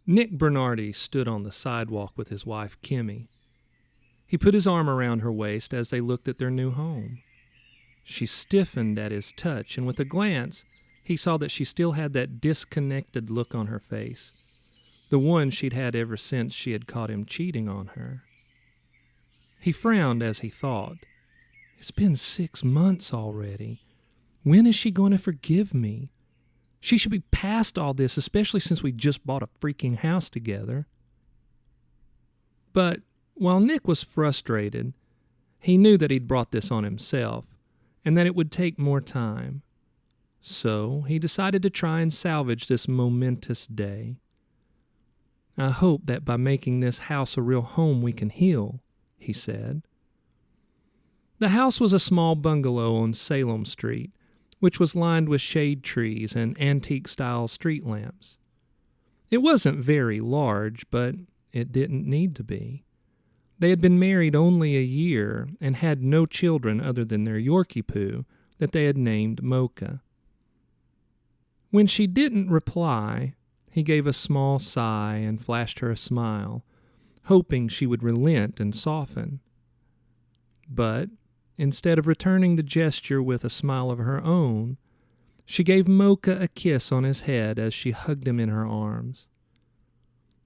Nick Bernardi stood on the sidewalk with his wife, Kimmie. He put his arm around her waist as they looked at their new home. She stiffened at his touch, and with a glance, he saw that she still had that disconnected look on her face, the one she'd had ever since she had caught him cheating on her. He frowned as he thought, "It's been 6 months already. When is she going to forgive me? She should be past all this, especially since we just bought a freaking house together." But while Nick was frustrated, he knew that he'd brought this on himself, and that it would take more time. So he decided to try and salvage this momentous day. "I hope that by making this house a real home we can heal," he said. The house was a small bungalow on Salem Street, which was lined with shade trees and antique-style street lamps. It wasn't very large, but it didn't need to be. They had been married only a year and had no children other than their Yorkie poo that they had named Mocha. When she didn't reply, he gave a small sigh and flashed her a smile, hoping she would relent and soften. But instead of returning the gesture with a smile of her own, she gave Mocha a kiss on his head as she hugged him in her arms.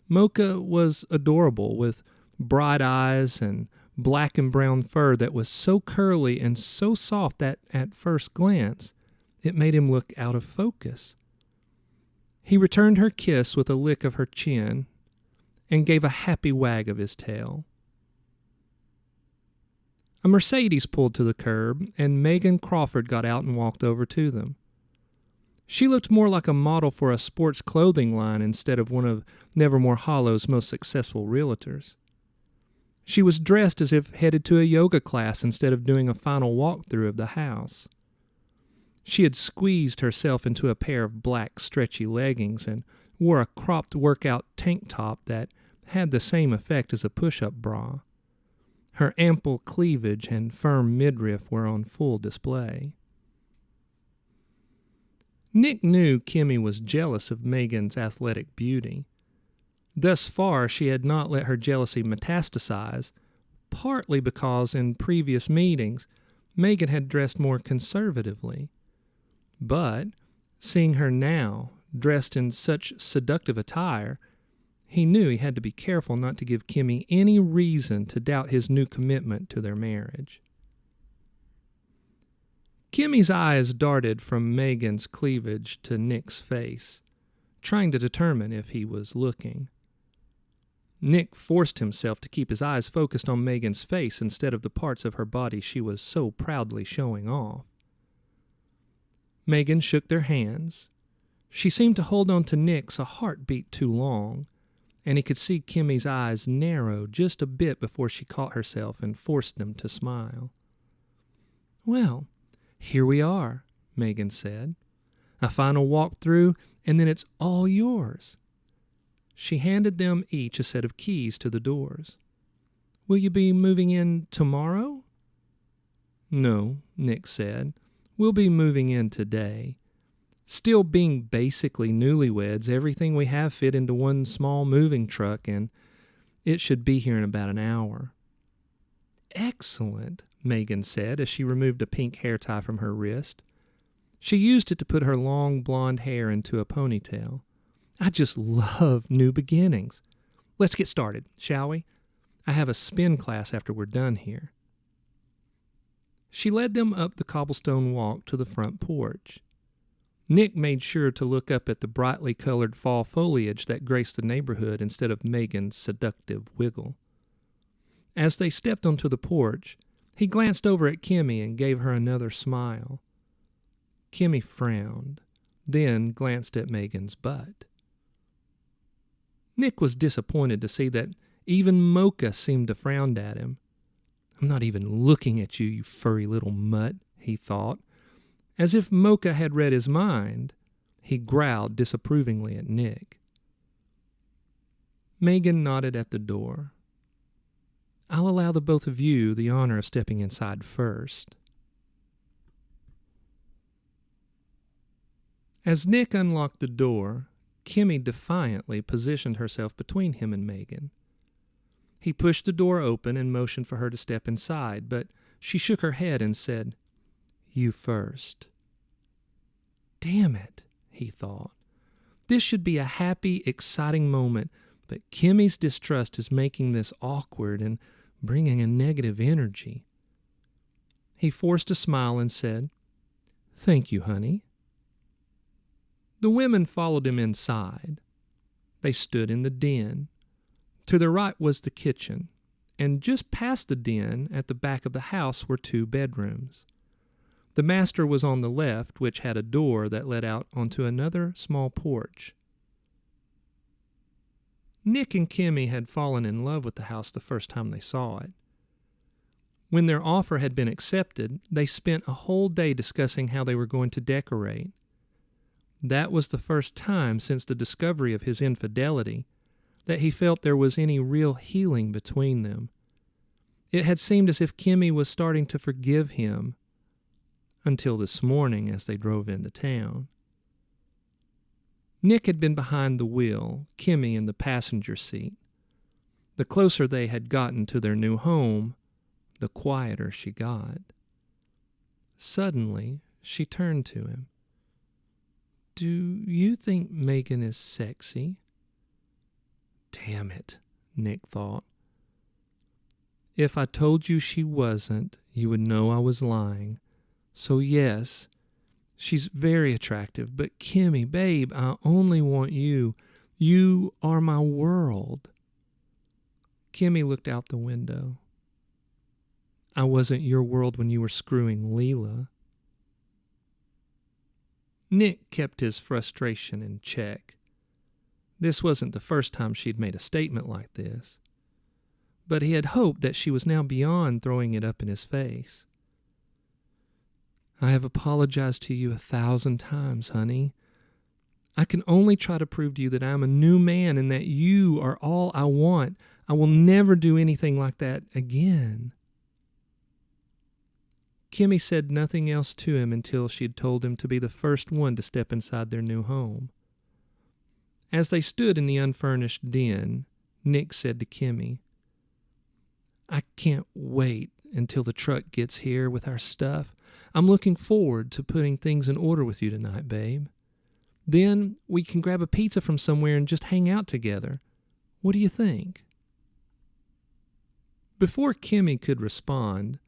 Mocha was adorable, with bright eyes and black and brown fur that was so curly and so soft that, at first glance, it made him look out of focus. He returned her kiss with a lick of her chin and gave a happy wag of his tail. A Mercedes pulled to the curb, and Megan Crawford got out and walked over to them. She looked more like a model for a sports clothing line instead of one of Nevermore Hollows' most successful realtors. She was dressed as if headed to a yoga class instead of doing a final walkthrough of the house. She had squeezed herself into a pair of black stretchy leggings and wore a cropped workout tank top that had the same effect as a push-up bra. Her ample cleavage and firm midriff were on full display. Nick knew Kimmie was jealous of Megan's athletic beauty. Thus far, she had not let her jealousy metastasize, partly because in previous meetings, Megan had dressed more conservatively. But, seeing her now, dressed in such seductive attire, he knew he had to be careful not to give Kimmie any reason to doubt his new commitment to their marriage. Kimmie's eyes darted from Megan's cleavage to Nick's face, trying to determine if he was looking. Nick forced himself to keep his eyes focused on Megan's face instead of the parts of her body she was so proudly showing off. Megan shook their hands. She seemed to hold on to Nick's a heartbeat too long, and he could see Kimmie's eyes narrow just a bit before she caught herself and forced them to smile. "Well, here we are," Megan said. "A final walkthrough, and then it's all yours." She handed them each a set of keys to the doors. "Will you be moving in tomorrow?" "No," Nick said. "We'll be moving in today. Still being basically newlyweds, everything we have fit into one small moving truck, and it should be here in about an hour." "Excellent," Megan said as she removed a pink hair tie from her wrist. She used it to put her long blonde hair into a ponytail. "I just love new beginnings. Let's get started, shall we? I have a spin class after we're done here." She led them up the cobblestone walk to the front porch. Nick made sure to look up at the brightly colored fall foliage that graced the neighborhood instead of Megan's seductive wiggle. As they stepped onto the porch, he glanced over at Kimmie and gave her another smile. Kimmie frowned, then glanced at Megan's butt. Nick was disappointed to see that even Mocha seemed to frown at him. "I'm not even looking at you, you furry little mutt," he thought. As if Mocha had read his mind, he growled disapprovingly at Nick. Megan nodded at the door. "I'll allow the both of you the honor of stepping inside first." As Nick unlocked the door, Kimmie defiantly positioned herself between him and Megan. He pushed the door open and motioned for her to step inside, but she shook her head and said, "You first." Damn it, he thought. This should be a happy, exciting moment, but Kimmie's distrust is making this awkward and bringing a negative energy. He forced a smile and said, "Thank you, honey." The women followed him inside. They stood in the den. To the right was the kitchen, and just past the den, at the back of the house, were 2 bedrooms. The master was on the left, which had a door that led out onto another small porch. Nick and Kimmie had fallen in love with the house the first time they saw it. When their offer had been accepted, they spent a whole day discussing how they were going to decorate. That was the first time since the discovery of his infidelity that he felt there was any real healing between them. It had seemed as if Kimmie was starting to forgive him, until this morning as they drove into town. Nick had been behind the wheel, Kimmie in the passenger seat. The closer they had gotten to their new home, the quieter she got. Suddenly, she turned to him. "Do you think Megan is sexy?" Damn it, Nick thought. If I told you she wasn't, you would know I was lying. So yes, she's very attractive, but Kimmie, babe, I only want you. You are my world. Kimmie looked out the window. I wasn't your world when you were screwing Leela. Nick kept his frustration in check. This wasn't the first time she'd made a statement like this, but he had hoped that she was now beyond throwing it up in his face. I have apologized to you 1,000 times, honey. I can only try to prove to you that I'm a new man and that you are all I want. I will never do anything like that again. Kimmie said nothing else to him until she had told him to be the first one to step inside their new home. As they stood in the unfurnished den, Nick said to Kimmie, I can't wait until the truck gets here with our stuff. I'm looking forward to putting things in order with you tonight, babe. Then we can grab a pizza from somewhere and just hang out together. What do you think? Before Kimmie could respond,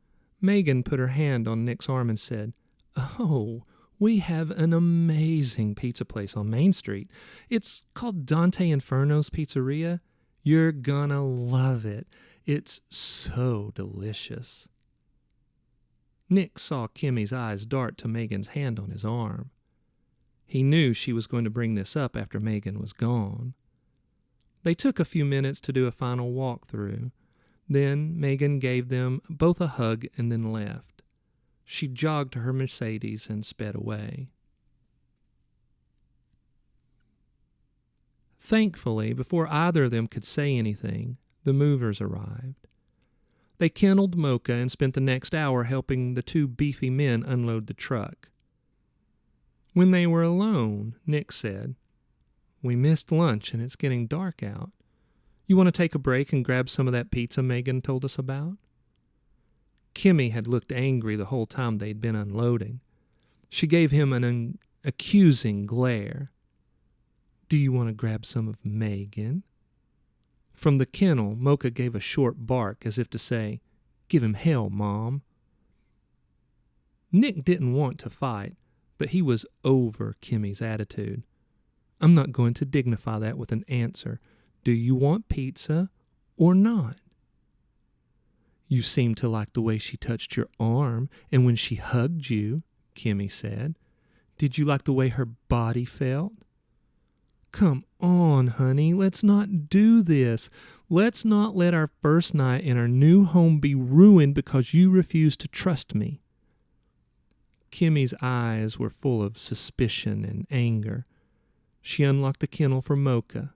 Megan put her hand on Nick's arm and said, Oh, we have an amazing pizza place on Main Street. It's called Dante Inferno's Pizzeria. You're gonna love it. It's so delicious. Nick saw Kimmie's eyes dart to Megan's hand on his arm. He knew she was going to bring this up after Megan was gone. They took a few minutes to do a final walkthrough. Then Megan gave them both a hug and then left. She jogged to her Mercedes and sped away. Thankfully, before either of them could say anything, the movers arrived. They kenneled Mocha and spent the next hour helping the 2 beefy men unload the truck. When they were alone, Nick said, We missed lunch and it's getting dark out. You want to take a break and grab some of that pizza Megan told us about? Kimmie had looked angry the whole time they'd been unloading. She gave him an accusing glare. Do you want to grab some of Megan? From the kennel, Mocha gave a short bark as if to say, Give him hell, Mom. Nick didn't want to fight, but he was over Kimmie's attitude. I'm not going to dignify that with an answer. Do you want pizza or not? You seem to like the way she touched your arm and when she hugged you, Kimmie said. Did you like the way her body felt? Come on, honey, let's not do this. Let's not let our first night in our new home be ruined because you refuse to trust me. Kimmie's eyes were full of suspicion and anger. She unlocked the kennel for Mocha.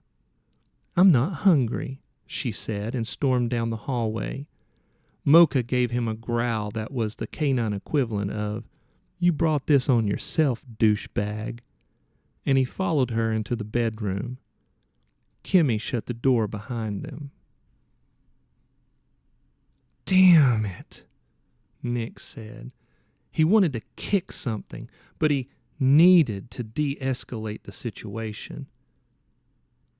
I'm not hungry, she said, and stormed down the hallway. Mocha gave him a growl that was the canine equivalent of, You brought this on yourself, douchebag. and he followed her into the bedroom. Kimmie shut the door behind them. "Damn it," Nick said. He wanted to kick something, but he needed to de-escalate the situation.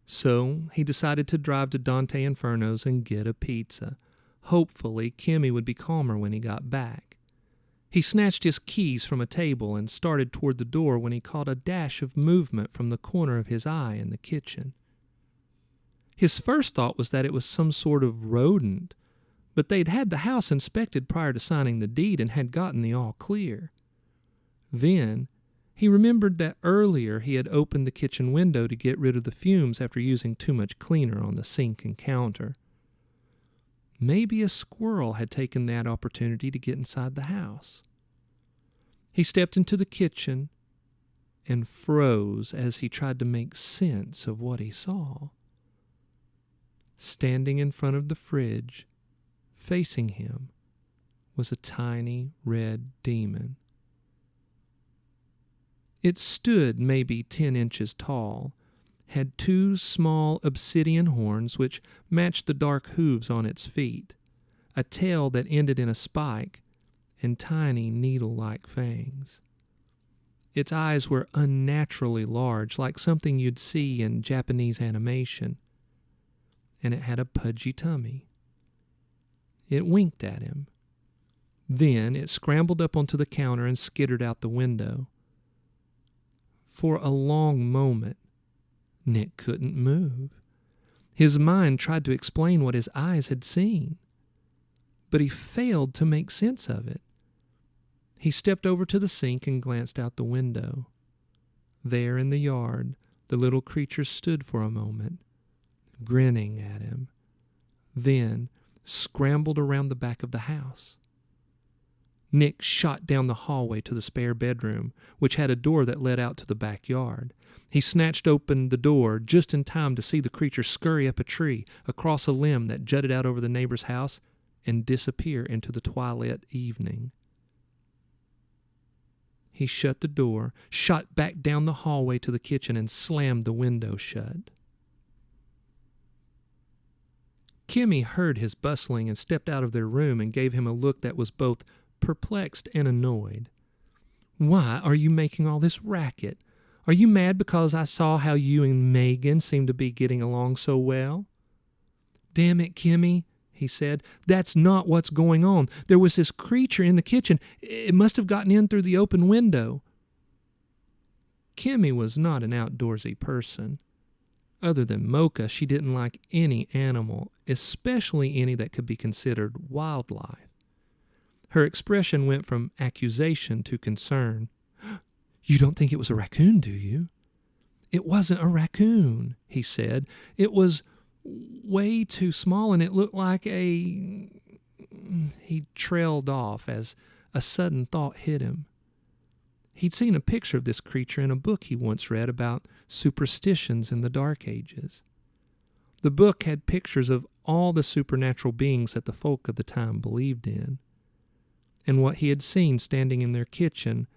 So he decided to drive to Dante Inferno's and get a pizza. Hopefully, Kimmie would be calmer when he got back. He snatched his keys from a table and started toward the door when he caught a dash of movement from the corner of his eye in the kitchen. His first thought was that it was some sort of rodent, but they'd had the house inspected prior to signing the deed and had gotten the all clear. Then he remembered that earlier he had opened the kitchen window to get rid of the fumes after using too much cleaner on the sink and counter. Maybe a squirrel had taken that opportunity to get inside the house. He stepped into the kitchen and froze as he tried to make sense of what he saw. Standing in front of the fridge, facing him, was a tiny red demon. It stood maybe 10 inches tall, had 2 small obsidian horns which matched the dark hooves on its feet, a tail that ended in a spike, and tiny needle-like fangs. Its eyes were unnaturally large, like something you'd see in Japanese animation, and it had a pudgy tummy. It winked at him. Then it scrambled up onto the counter and skittered out the window. For a long moment, Nick couldn't move. His mind tried to explain what his eyes had seen, but he failed to make sense of it. He stepped over to the sink and glanced out the window. There in the yard, the little creature stood for a moment, grinning at him, then scrambled around the back of the house. Nick shot down the hallway to the spare bedroom, which had a door that led out to the backyard. He snatched open the door just in time to see the creature scurry up a tree, across a limb that jutted out over the neighbor's house, and disappear into the twilight evening. He shut the door, shot back down the hallway to the kitchen, and slammed the window shut. Kimmie heard his bustling and stepped out of their room and gave him a look that was both perplexed and annoyed. "Why are you making all this racket? Are you mad because I saw how you and Megan seemed to be getting along so well?" "Damn it, Kimmie," he said. "That's not what's going on. There was this creature in the kitchen. It must have gotten in through the open window." Kimmie was not an outdoorsy person. Other than Mocha, she didn't like any animal, especially any that could be considered wildlife. Her expression went from accusation to concern. "You don't think it was a raccoon, do you?" "It wasn't a raccoon," he said. "It was way too small, and it looked like a—" He trailed off as a sudden thought hit him. He'd seen a picture of this creature in a book he once read about superstitions in the Dark Ages. The book had pictures of all the supernatural beings that the folk of the time believed in. And what he had seen standing in their kitchen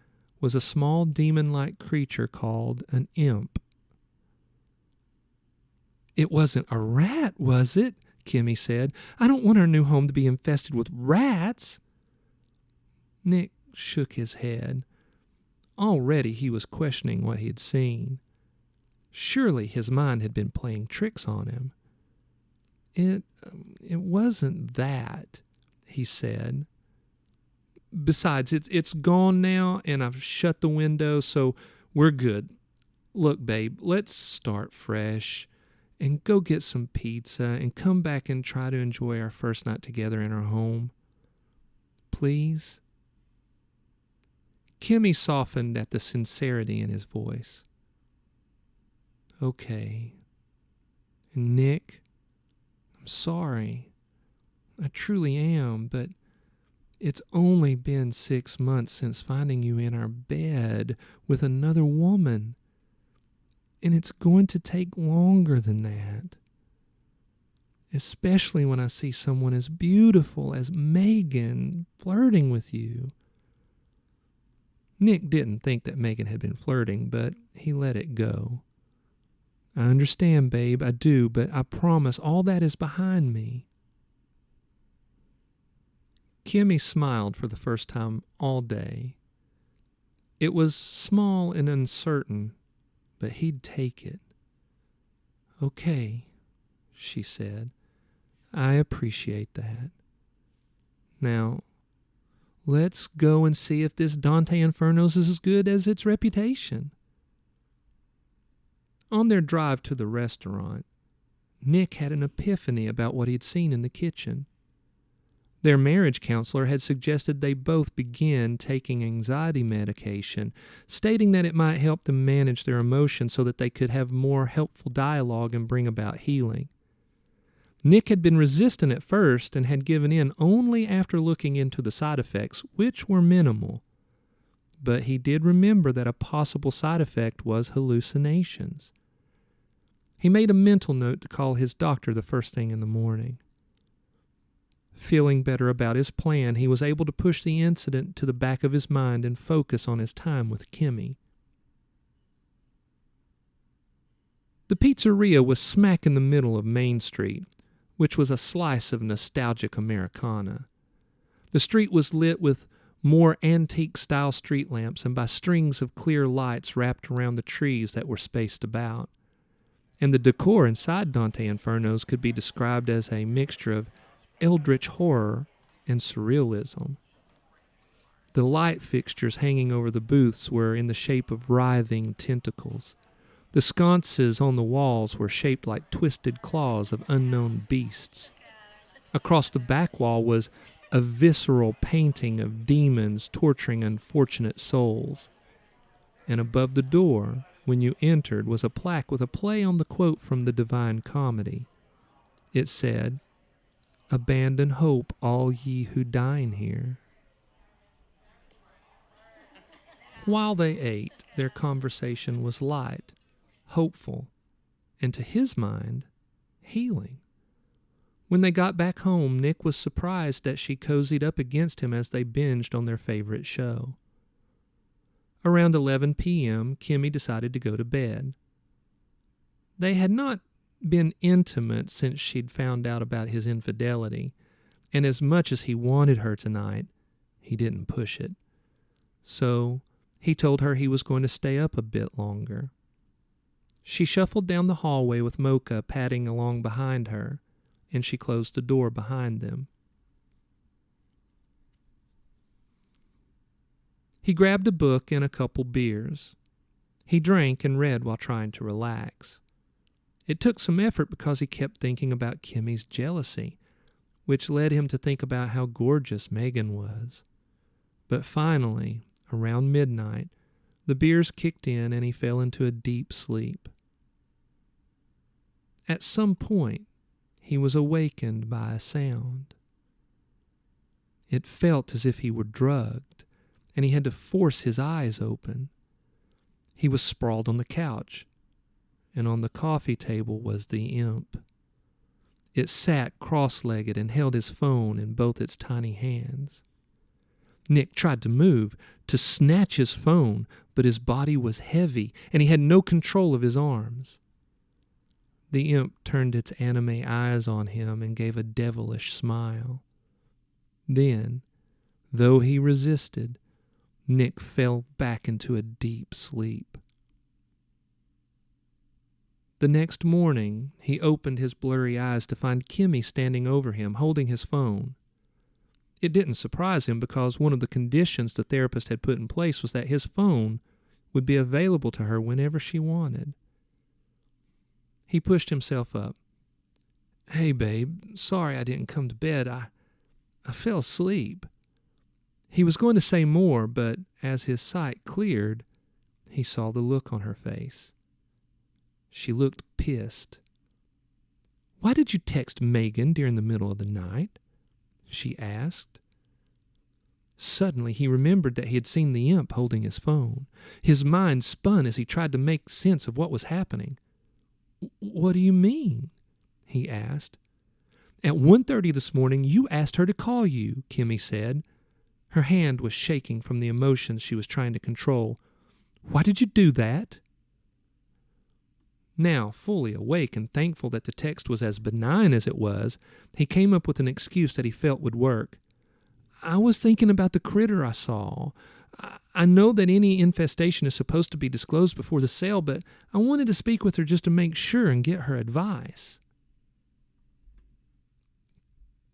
was a small demon-like creature called an imp. "It wasn't a rat, was it?" Kimmie said. "I don't want our new home to be infested with rats." Nick shook his head. Already he was questioning what he had seen. Surely his mind had been playing tricks on him. It wasn't that," he said. "Besides, it's gone now, and I've shut the window, so we're good. Look, babe, let's start fresh and go get some pizza and come back and try to enjoy our first night together in our home. Please?" Kimmie softened at the sincerity in his voice. "Okay. And Nick, I'm sorry. I truly am, but it's only been 6 months since finding you in our bed with another woman, and it's going to take longer than that. Especially when I see someone as beautiful as Megan flirting with you. Nick didn't think that Megan had been flirting, but he let it go. I understand, babe, I do, but I promise all that is behind me. Kimmie smiled for the first time all day. It was small and uncertain, but he'd take it. Okay, she said. I appreciate that. Now, let's go and see if this Dante Inferno's is as good as its reputation. On their drive to the restaurant, Nick had an epiphany about what he'd seen in the kitchen. Their marriage counselor had suggested they both begin taking anxiety medication, stating that it might help them manage their emotions so that they could have more helpful dialogue and bring about healing. Nick had been resistant at first and had given in only after looking into the side effects, which were minimal. But he did remember that a possible side effect was hallucinations. He made a mental note to call his doctor the first thing in the morning. Feeling better about his plan, he was able to push the incident to the back of his mind and focus on his time with Kimmie. The pizzeria was smack in the middle of Main Street, which was a slice of nostalgic Americana. The street was lit with more antique-style street lamps and by strings of clear lights wrapped around the trees that were spaced about. And the decor inside Dante Inferno's could be described as a mixture of eldritch horror and surrealism. The light fixtures hanging over the booths were in the shape of writhing tentacles. The sconces on the walls were shaped like twisted claws of unknown beasts. Across the back wall was a visceral painting of demons torturing unfortunate souls. And above the door, when you entered, was a plaque with a play on the quote from the Divine Comedy. It said, "Abandon hope, all ye who dine here." While they ate, their conversation was light, hopeful, and to his mind, healing. When they got back home, Nick was surprised that she cozied up against him as they binged on their favorite show. Around 11 p.m., Kimmie decided to go to bed. They had not been intimate since she'd found out about his infidelity, and as much as he wanted her tonight, he didn't push it. So he told her he was going to stay up a bit longer. She shuffled down the hallway with Mocha padding along behind her, and she closed the door behind them. He grabbed a book and a couple beers. He drank and read while trying to relax. It took some effort because he kept thinking about Kimmie's jealousy, which led him to think about how gorgeous Megan was. But finally, around midnight, the beers kicked in and he fell into a deep sleep. At some point, he was awakened by a sound. It felt as if he were drugged, and he had to force his eyes open. He was sprawled on the couch, and on the coffee table was the imp. It sat cross-legged and held his phone in both its tiny hands. Nick tried to move, to snatch his phone, but his body was heavy, and he had no control of his arms. The imp turned its anime eyes on him and gave a devilish smile. Then, though he resisted, Nick fell back into a deep sleep. The next morning, he opened his blurry eyes to find Kimmie standing over him, holding his phone. It didn't surprise him because one of the conditions the therapist had put in place was that his phone would be available to her whenever she wanted. He pushed himself up. "Hey, babe, sorry I didn't come to bed. I fell asleep." He was going to say more, but as his sight cleared, he saw the look on her face. She looked pissed. "Why did you text Megan during the middle of the night?" she asked. Suddenly he remembered that he had seen the imp holding his phone. His mind spun as he tried to make sense of what was happening. "What do you mean?" he asked. "At 1:30 this morning, you asked her to call you," Kimmie said. Her hand was shaking from the emotions she was trying to control. "Why did you do that?" Now, fully awake and thankful that the text was as benign as it was, he came up with an excuse that he felt would work. "I was thinking about the critter I saw. I know that any infestation is supposed to be disclosed before the sale, but I wanted to speak with her just to make sure and get her advice."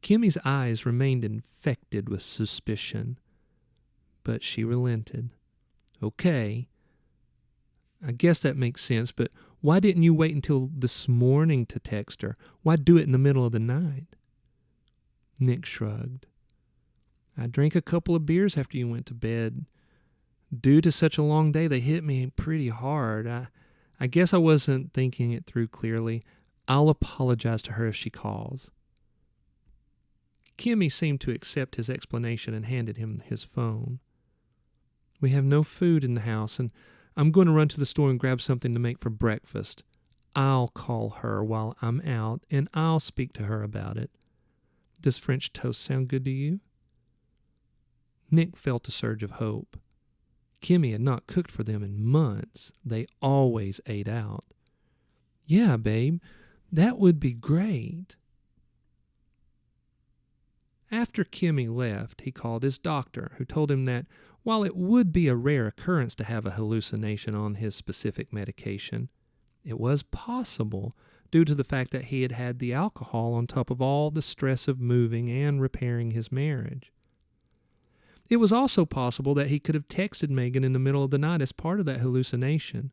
Kimmie's eyes remained infected with suspicion, but she relented. "Okay, I guess that makes sense, but why didn't you wait until this morning to text her? Why do it in the middle of the night?" Nick shrugged. "I drank a couple of beers after you went to bed. Due to such a long day, they hit me pretty hard. I guess I wasn't thinking it through clearly. I'll apologize to her if she calls." Kimmie seemed to accept his explanation and handed him his phone. "We have no food in the house, and I'm going to run to the store and grab something to make for breakfast. I'll call her while I'm out, and I'll speak to her about it. Does French toast sound good to you?" Nick felt a surge of hope. Kimmie had not cooked for them in months. They always ate out. "Yeah, babe, that would be great." After Kimmie left, he called his doctor, who told him that while it would be a rare occurrence to have a hallucination on his specific medication, it was possible due to the fact that he had had the alcohol on top of all the stress of moving and repairing his marriage. It was also possible that he could have texted Megan in the middle of the night as part of that hallucination.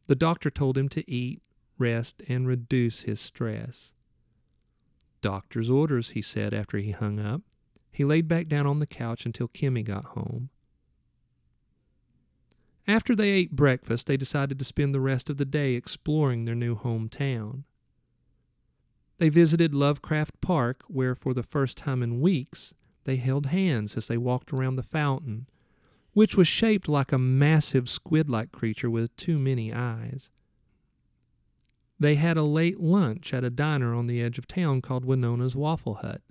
The doctor told him to eat, rest, and reduce his stress. "Doctor's orders," he said after he hung up. He laid back down on the couch until Kimmie got home. After they ate breakfast, they decided to spend the rest of the day exploring their new hometown. They visited Lovecraft Park, where for the first time in weeks, they held hands as they walked around the fountain, which was shaped like a massive squid-like creature with too many eyes. They had a late lunch at a diner on the edge of town called Winona's Waffle Hut.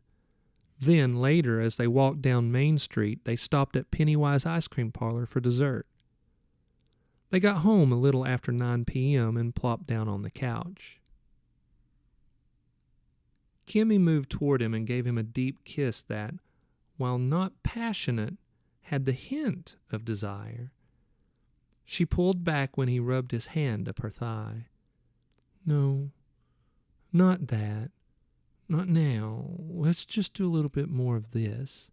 Then, later, as they walked down Main Street, they stopped at Pennywise Ice Cream Parlor for dessert. They got home a little after 9 p.m. and plopped down on the couch. Kimmie moved toward him and gave him a deep kiss that, while not passionate, had the hint of desire. She pulled back when he rubbed his hand up her thigh. "No, not that. Not now. Let's just do a little bit more of this."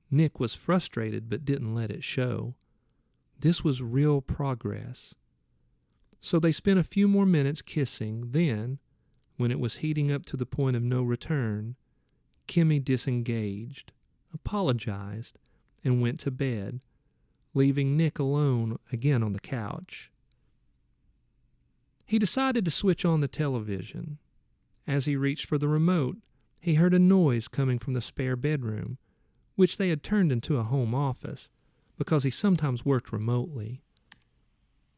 Nick was frustrated but didn't let it show. This was real progress. So they spent a few more minutes kissing. Then, when it was heating up to the point of no return, Kimmie disengaged, apologized, and went to bed, leaving Nick alone again on the couch. He decided to switch on the television. As he reached for the remote, he heard a noise coming from the spare bedroom, which they had turned into a home office, because he sometimes worked remotely.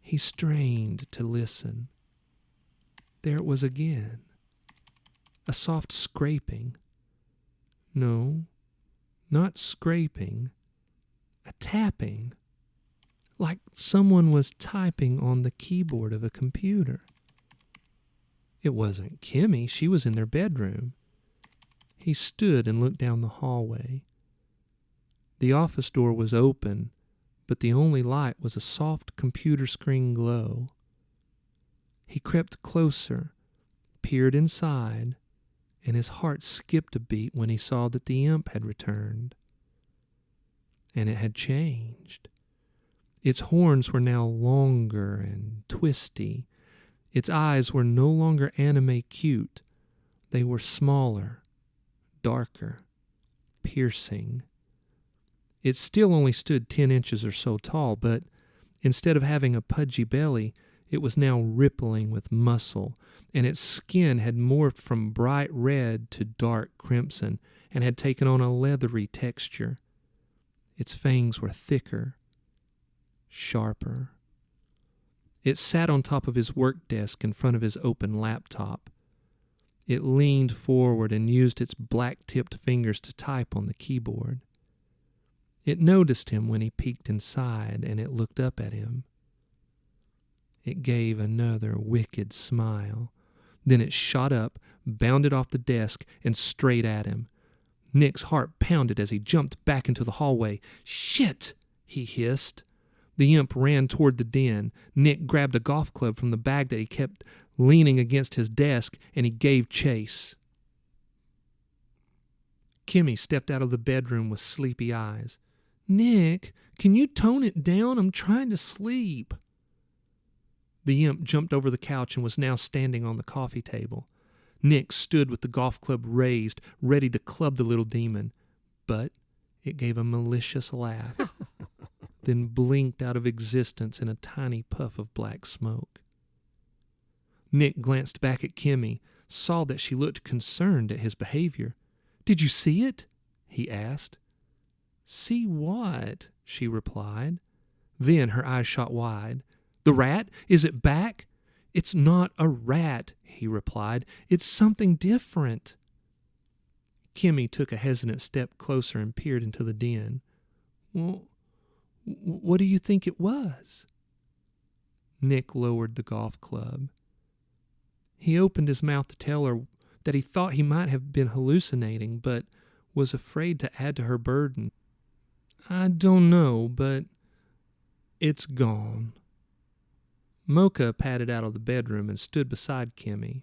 He strained to listen. There it was again. A soft scraping. No, not scraping. A tapping. Like someone was typing on the keyboard of a computer. It wasn't Kimmie. She was in their bedroom. He stood and looked down the hallway. The office door was open, but the only light was a soft computer screen glow. He crept closer, peered inside, and his heart skipped a beat when he saw that the imp had returned. And it had changed. Its horns were now longer and twisty. Its eyes were no longer anime cute. They were smaller, darker, piercing. It still only stood 10 inches or so tall, but instead of having a pudgy belly, it was now rippling with muscle, and its skin had morphed from bright red to dark crimson and had taken on a leathery texture. Its fangs were thicker, sharper. It sat on top of his work desk in front of his open laptop. It leaned forward and used its black-tipped fingers to type on the keyboard. It noticed him when he peeked inside, and it looked up at him. It gave another wicked smile. Then it shot up, bounded off the desk, and straight at him. Nick's heart pounded as he jumped back into the hallway. "Shit!" he hissed. The imp ran toward the den. Nick grabbed a golf club from the bag that he kept leaning against his desk, and he gave chase. Kimmie stepped out of the bedroom with sleepy eyes. "Nick, can you tone it down? I'm trying to sleep." The imp jumped over the couch and was now standing on the coffee table. Nick stood with the golf club raised, ready to club the little demon, but it gave a malicious laugh, then blinked out of existence in a tiny puff of black smoke. Nick glanced back at Kimmie, saw that she looked concerned at his behavior. "Did you see it?" he asked. "See what?" she replied. Then her eyes shot wide. "The rat? Is it back?" "It's not a rat," he replied. "It's something different." Kimmie took a hesitant step closer and peered into the den. "Well, what do you think it was?" Nick lowered the golf club. He opened his mouth to tell her that he thought he might have been hallucinating, but was afraid to add to her burden. "I don't know, but it's gone." Mocha padded out of the bedroom and stood beside Kimmie.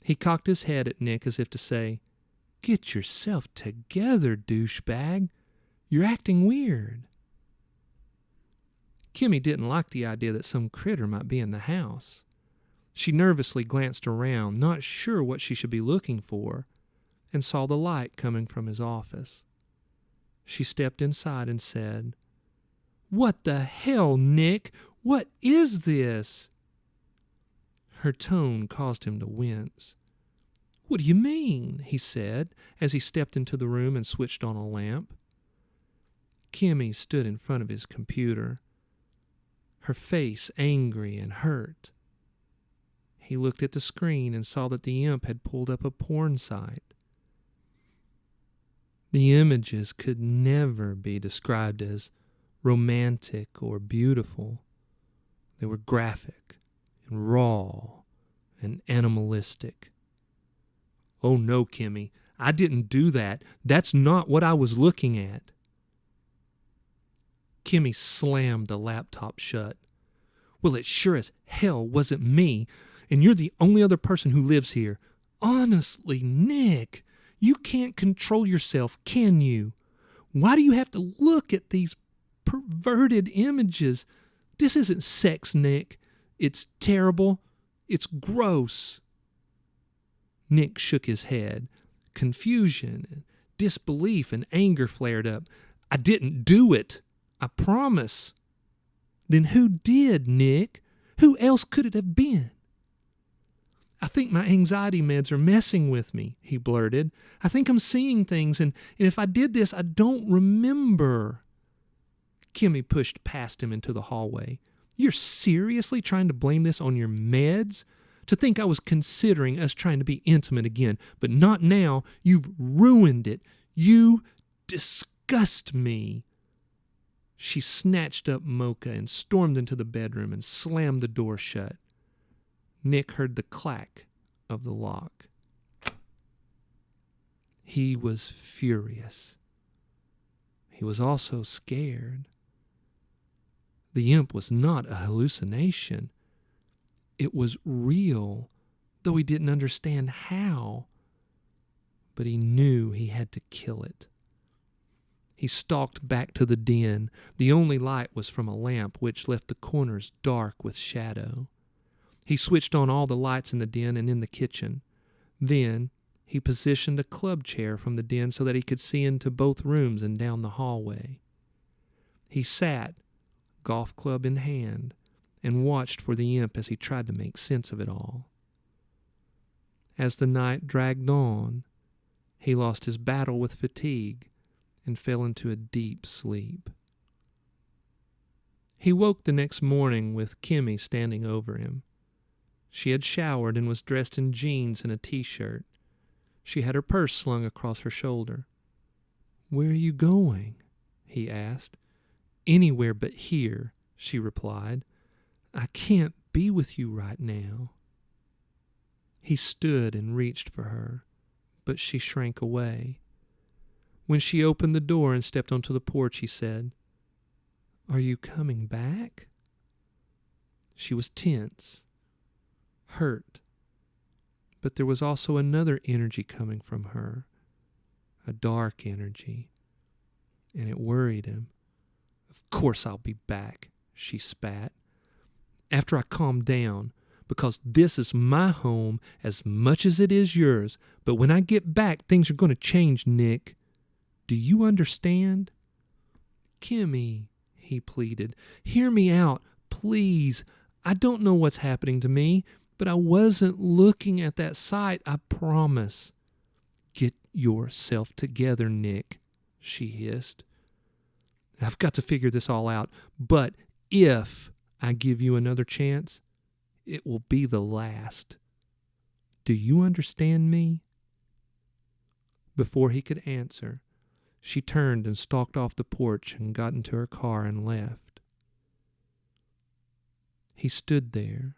He cocked his head at Nick as if to say, "Get yourself together, douchebag. You're acting weird." Kimmie didn't like the idea that some critter might be in the house. She nervously glanced around, not sure what she should be looking for, and saw the light coming from his office. She stepped inside and said, "What the hell, Nick? What is this?" Her tone caused him to wince. "What do you mean?" he said, as he stepped into the room and switched on a lamp. Kimmie stood in front of his computer, her face angry and hurt. He looked at the screen and saw that the imp had pulled up a porn site. The images could never be described as romantic or beautiful. They were graphic and raw and animalistic. "Oh no, Kimmie, I didn't do that. That's not what I was looking at." Kimmie slammed the laptop shut. "Well, it sure as hell wasn't me, and you're the only other person who lives here. Honestly, Nick, you can't control yourself, can you? Why do you have to look at these perverted images? This isn't sex, Nick. It's terrible. It's gross." Nick shook his head. Confusion, disbelief, and anger flared up. "I didn't do it. I promise." "Then who did, Nick? Who else could it have been?" "I think my anxiety meds are messing with me," he blurted. "I think I'm seeing things, and if I did this, I don't remember." Kimmie pushed past him into the hallway. "You're seriously trying to blame this on your meds? To think I was considering us trying to be intimate again, but not now. You've ruined it. You disgust me." She snatched up Mocha and stormed into the bedroom and slammed the door shut. Nick heard the clack of the lock. He was furious. He was also scared. The imp was not a hallucination. It was real, though he didn't understand how. But he knew he had to kill it. He stalked back to the den. The only light was from a lamp, which left the corners dark with shadow. He switched on all the lights in the den and in the kitchen. Then he positioned a club chair from the den so that he could see into both rooms and down the hallway. He sat, golf club in hand, and watched for the imp as he tried to make sense of it all. As the night dragged on, he lost his battle with fatigue and fell into a deep sleep. He woke the next morning with Kimmie standing over him. She had showered and was dressed in jeans and a t-shirt. She had her purse slung across her shoulder. "Where are you going?" he asked. "Anywhere but here," she replied. "I can't be with you right now." He stood and reached for her, but she shrank away. When she opened the door and stepped onto the porch, he said, "Are you coming back?" She was tense, hurt, but there was also another energy coming from her, a dark energy, and it worried him. "Of course I'll be back," she spat, "after I calm down, because this is my home as much as it is yours, but when I get back, things are going to change, Nick. Do you understand?" "Kimmie," he pleaded, "hear me out, please. I don't know what's happening to me, but I wasn't looking at that site, I promise." "Get yourself together, Nick," she hissed. "I've got to figure this all out, but if I give you another chance, it will be the last. Do you understand me?" Before he could answer, she turned and stalked off the porch and got into her car and left. He stood there,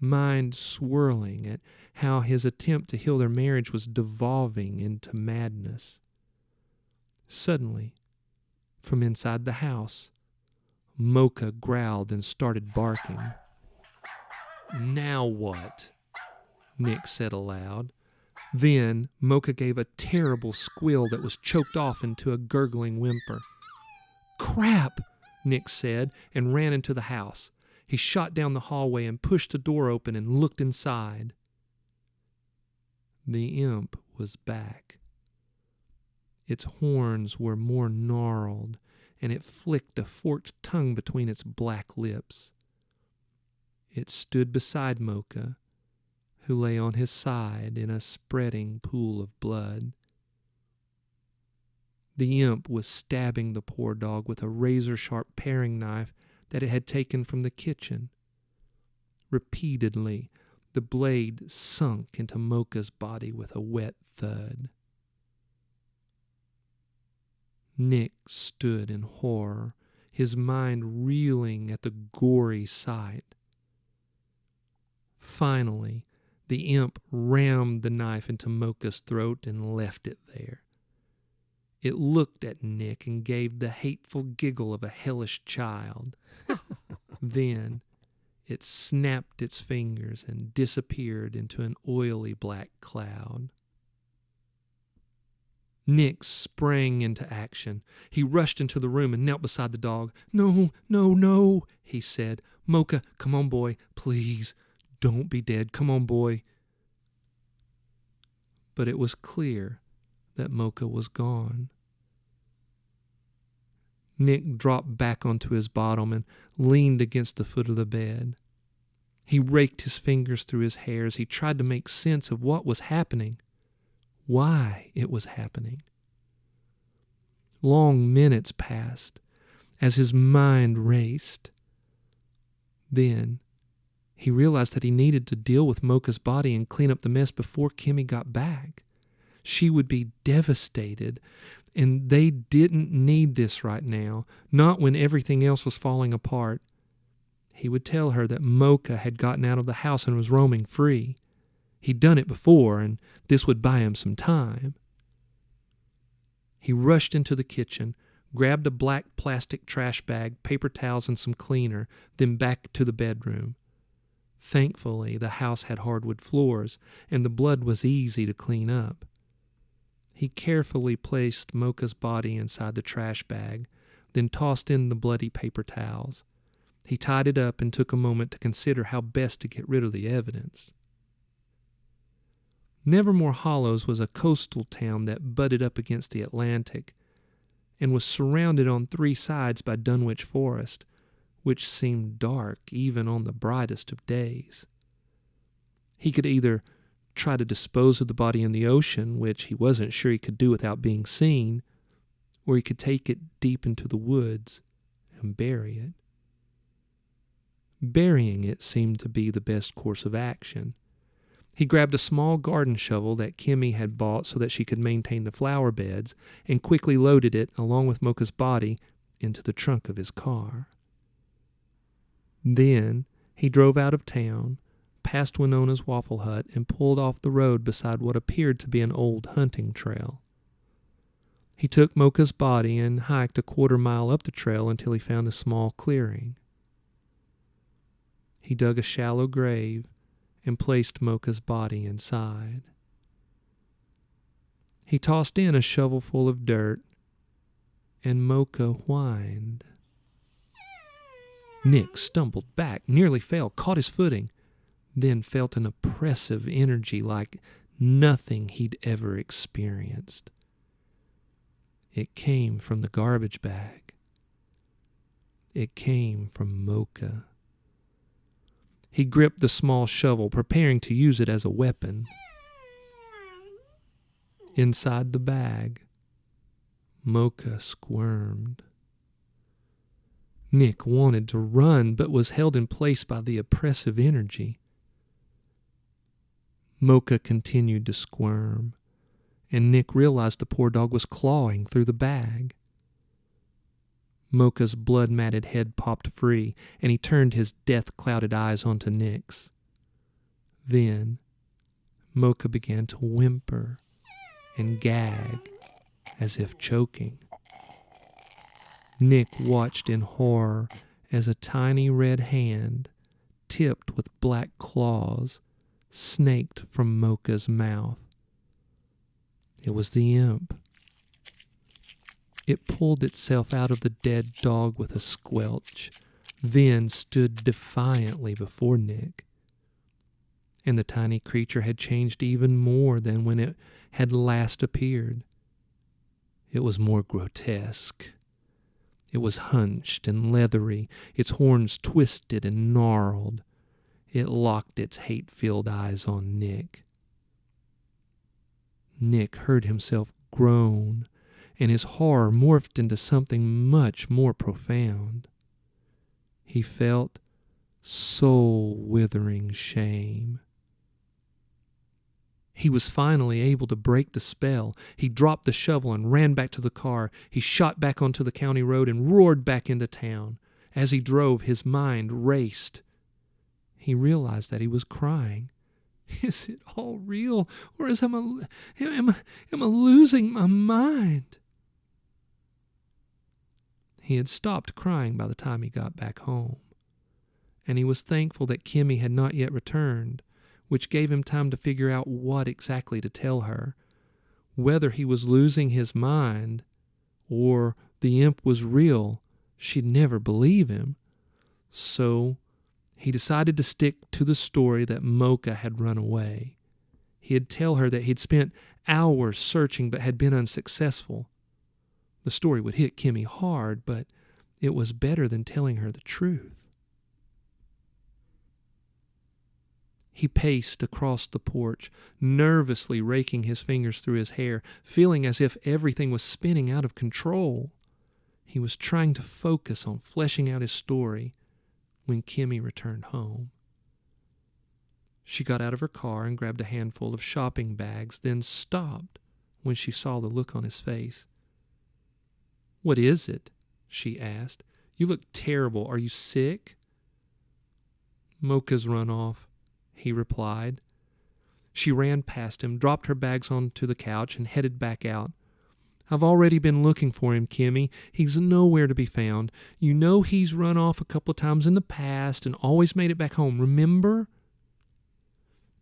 mind swirling at how his attempt to heal their marriage was devolving into madness. Suddenly, from inside the house, Mocha growled and started barking. "Now what?" Nick said aloud. Then Mocha gave a terrible squeal that was choked off into a gurgling whimper. "Crap!" Nick said, and ran into the house. He shot down the hallway and pushed the door open and looked inside. The imp was back. Its horns were more gnarled, and it flicked a forked tongue between its black lips. It stood beside Mocha, who lay on his side in a spreading pool of blood. The imp was stabbing the poor dog with a razor-sharp paring knife that it had taken from the kitchen. Repeatedly, the blade sunk into Mocha's body with a wet thud. Nick stood in horror, his mind reeling at the gory sight. Finally, the imp rammed the knife into Mocha's throat and left it there. It looked at Nick and gave the hateful giggle of a hellish child. Then it snapped its fingers and disappeared into an oily black cloud. Nick sprang into action. He rushed into the room and knelt beside the dog. "No, no, no," he said. "Mocha, come on, boy, please. Don't be dead. Come on, boy." But it was clear that Mocha was gone. Nick dropped back onto his bottom and leaned against the foot of the bed. He raked his fingers through his hair as he tried to make sense of what was happening, why it was happening. Long minutes passed as his mind raced. Then he realized that he needed to deal with Mocha's body and clean up the mess before Kimmie got back. She would be devastated, and they didn't need this right now, not when everything else was falling apart. He would tell her that Mocha had gotten out of the house and was roaming free. He'd done it before, and this would buy him some time. He rushed into the kitchen, grabbed a black plastic trash bag, paper towels, and some cleaner, then back to the bedroom. Thankfully, the house had hardwood floors, and the blood was easy to clean up. He carefully placed Mocha's body inside the trash bag, then tossed in the bloody paper towels. He tied it up and took a moment to consider how best to get rid of the evidence. Nevermore Hollows was a coastal town that butted up against the Atlantic and was surrounded on 3 sides by Dunwich Forest, which seemed dark even on the brightest of days. He could either try to dispose of the body in the ocean, which he wasn't sure he could do without being seen, or he could take it deep into the woods and bury it. Burying it seemed to be the best course of action. He grabbed a small garden shovel that Kimmie had bought so that she could maintain the flower beds and quickly loaded it, along with Mocha's body, into the trunk of his car. Then he drove out of town, past Winona's Waffle Hut, and pulled off the road beside what appeared to be an old hunting trail. He took Mocha's body and hiked a 1/4 mile up the trail until he found a small clearing. He dug a shallow grave and placed Mocha's body inside. He tossed in a shovelful of dirt, and Mocha whined. Nick stumbled back, nearly fell, caught his footing, then felt an oppressive energy like nothing he'd ever experienced. It came from the garbage bag. It came from Mocha. He gripped the small shovel, preparing to use it as a weapon. Inside the bag, Mocha squirmed. Nick wanted to run, but was held in place by the oppressive energy. Mocha continued to squirm, and Nick realized the poor dog was clawing through the bag. Mocha's blood-matted head popped free, and he turned his death-clouded eyes onto Nick's. Then, Mocha began to whimper and gag, as if choking. Nick watched in horror as a tiny red hand, tipped with black claws, snaked from Mocha's mouth. It was the imp. It pulled itself out of the dead dog with a squelch, then stood defiantly before Nick. And the tiny creature had changed even more than when it had last appeared. It was more grotesque. It was hunched and leathery, its horns twisted and gnarled. It locked its hate-filled eyes on Nick. Nick heard himself groan, and his horror morphed into something much more profound. He felt soul-withering shame. He was finally able to break the spell. He dropped the shovel and ran back to the car. He shot back onto the county road and roared back into town. As he drove, his mind raced. He realized that he was crying. Is it all real, or am I losing my mind? He had stopped crying by the time he got back home, and he was thankful that Kimmie had not yet returned, which gave him time to figure out what exactly to tell her. Whether he was losing his mind or the imp was real, she'd never believe him. So he decided to stick to the story that Mocha had run away. He'd tell her that he'd spent hours searching but had been unsuccessful. The story would hit Kimmie hard, but it was better than telling her the truth. He paced across the porch, nervously raking his fingers through his hair, feeling as if everything was spinning out of control. He was trying to focus on fleshing out his story when Kimmie returned home. She got out of her car and grabbed a handful of shopping bags, then stopped when she saw the look on his face. "What is it?" she asked. "You look terrible. Are you sick?" "Mocha's run off," he replied. She ran past him, dropped her bags onto the couch, and headed back out. "I've already been looking for him, Kimmie. He's nowhere to be found. You know he's run off a couple of times in the past and always made it back home, remember?"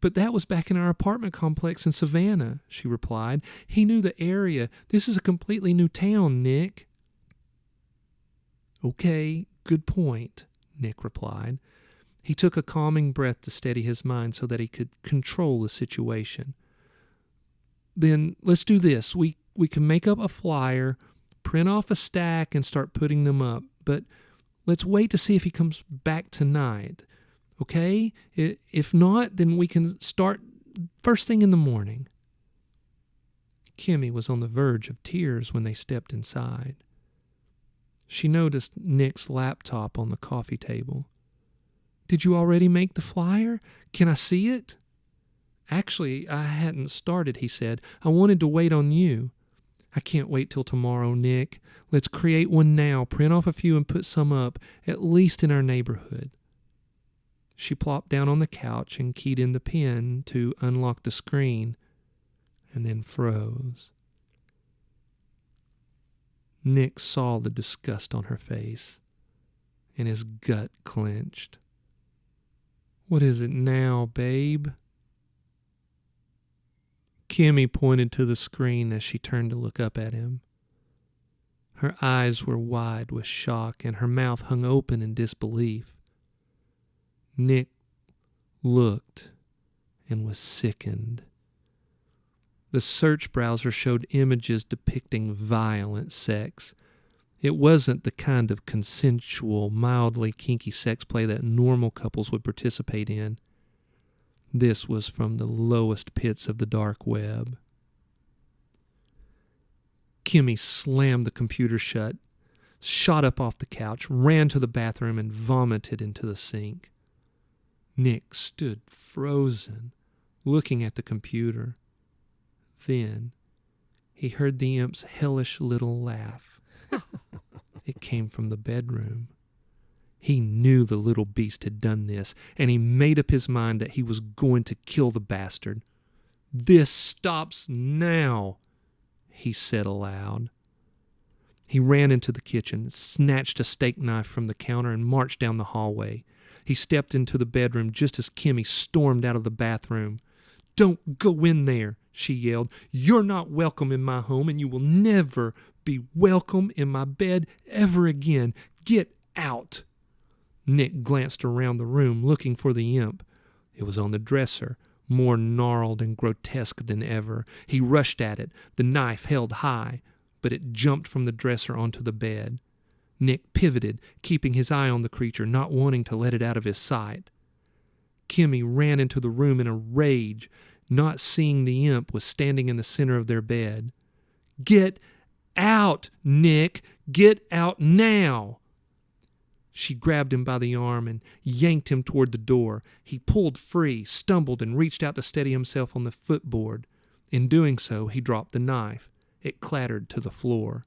"But that was back in our apartment complex in Savannah," she replied. "He knew the area. This is a completely new town, Nick." "Okay, good point," Nick replied. He took a calming breath to steady his mind so that he could control the situation. "Then let's do this. We can make up a flyer, print off a stack, and start putting them up. But let's wait to see if he comes back tonight. Okay? If not, then we can start first thing in the morning." Kimmie was on the verge of tears when they stepped inside. She noticed Nick's laptop on the coffee table. Did you already make the flyer? Can I see it?" "Actually, I hadn't started," he said. "I wanted to wait on you." "I can't wait till tomorrow, Nick. Let's create one now, print off a few and put some up, at least in our neighborhood." She plopped down on the couch and keyed in the pin to unlock the screen, and then froze. Nick saw the disgust on her face, and his gut clenched. "What is it now, babe?" Kimmie pointed to the screen as she turned to look up at him. Her eyes were wide with shock, and her mouth hung open in disbelief. Nick looked and was sickened. The search browser showed images depicting violent sex. It wasn't the kind of consensual, mildly kinky sex play that normal couples would participate in. This was from the lowest pits of the dark web. Kimmie slammed the computer shut, shot up off the couch, ran to the bathroom, and vomited into the sink. Nick stood frozen, looking at the computer. Then he heard the imp's hellish little laugh. It came from the bedroom. He knew the little beast had done this, and he made up his mind that he was going to kill the bastard. "This stops now," he said aloud. He ran into the kitchen, snatched a steak knife from the counter, and marched down the hallway. He stepped into the bedroom just as Kimmie stormed out of the bathroom. "Don't go in there," she yelled. "You're not welcome in my home, and you will never be welcome in my bed ever again. Get out." Nick glanced around the room, looking for the imp. It was on the dresser, more gnarled and grotesque than ever. He rushed at it, the knife held high, but it jumped from the dresser onto the bed. Nick pivoted, keeping his eye on the creature, not wanting to let it out of his sight. Kimmie ran into the room in a rage, not seeing the imp was standing in the center of their bed. "Get out, Nick! Get out now!" She grabbed him by the arm and yanked him toward the door. He pulled free, stumbled, and reached out to steady himself on the footboard. In doing so, he dropped the knife. It clattered to the floor.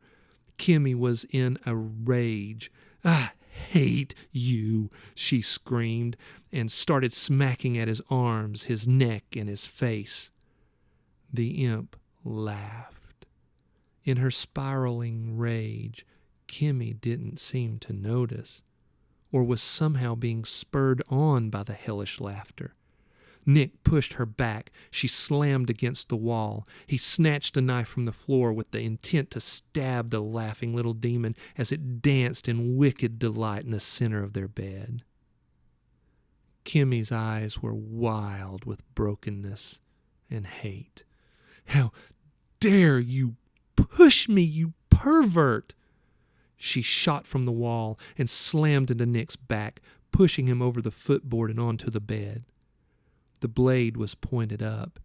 Kimmie was in a rage. "I hate you," she screamed, and started smacking at his arms, his neck, and his face. The imp laughed. In her spiraling rage, Kimmie didn't seem to notice, or was somehow being spurred on by the hellish laughter. Nick pushed her back. She slammed against the wall. He snatched a knife from the floor with the intent to stab the laughing little demon as it danced in wicked delight in the center of their bed. Kimmie's eyes were wild with brokenness and hate. "How dare you push me, you pervert!" She shot from the wall and slammed into Nick's back, pushing him over the footboard and onto the bed. The blade was pointed up,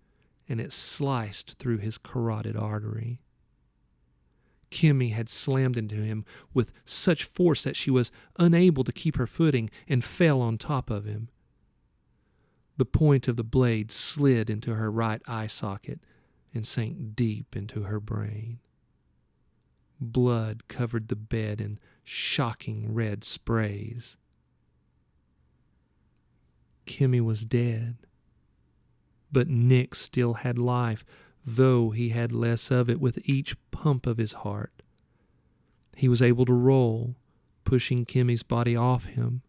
and it sliced through his carotid artery. Kimmie had slammed into him with such force that she was unable to keep her footing and fell on top of him. The point of the blade slid into her right eye socket and sank deep into her brain. Blood covered the bed in shocking red sprays. Kimmie was dead. But Nick still had life, though he had less of it with each pump of his heart. He was able to roll, pushing Kimmie's body off him.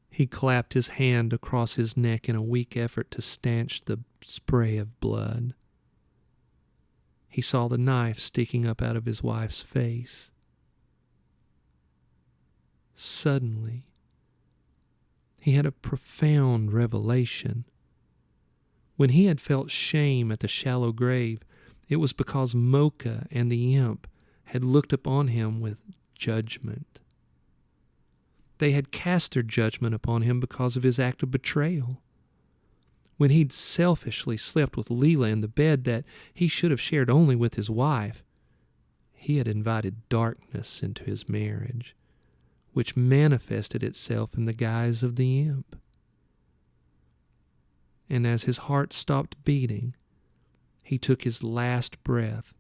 He clapped his hand across his neck in a weak effort to stanch the spray of blood. He saw the knife sticking up out of his wife's face. Suddenly, he had a profound revelation. When he had felt shame at the shallow grave, it was because Mocha and the imp had looked upon him with judgment. They had cast their judgment upon him because of his act of betrayal. When he'd selfishly slept with Leela in the bed that he should have shared only with his wife, he had invited darkness into his marriage, which manifested itself in the guise of the imp. And as his heart stopped beating, he took his last breath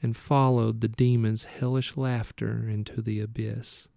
and followed the demon's hellish laughter into the abyss.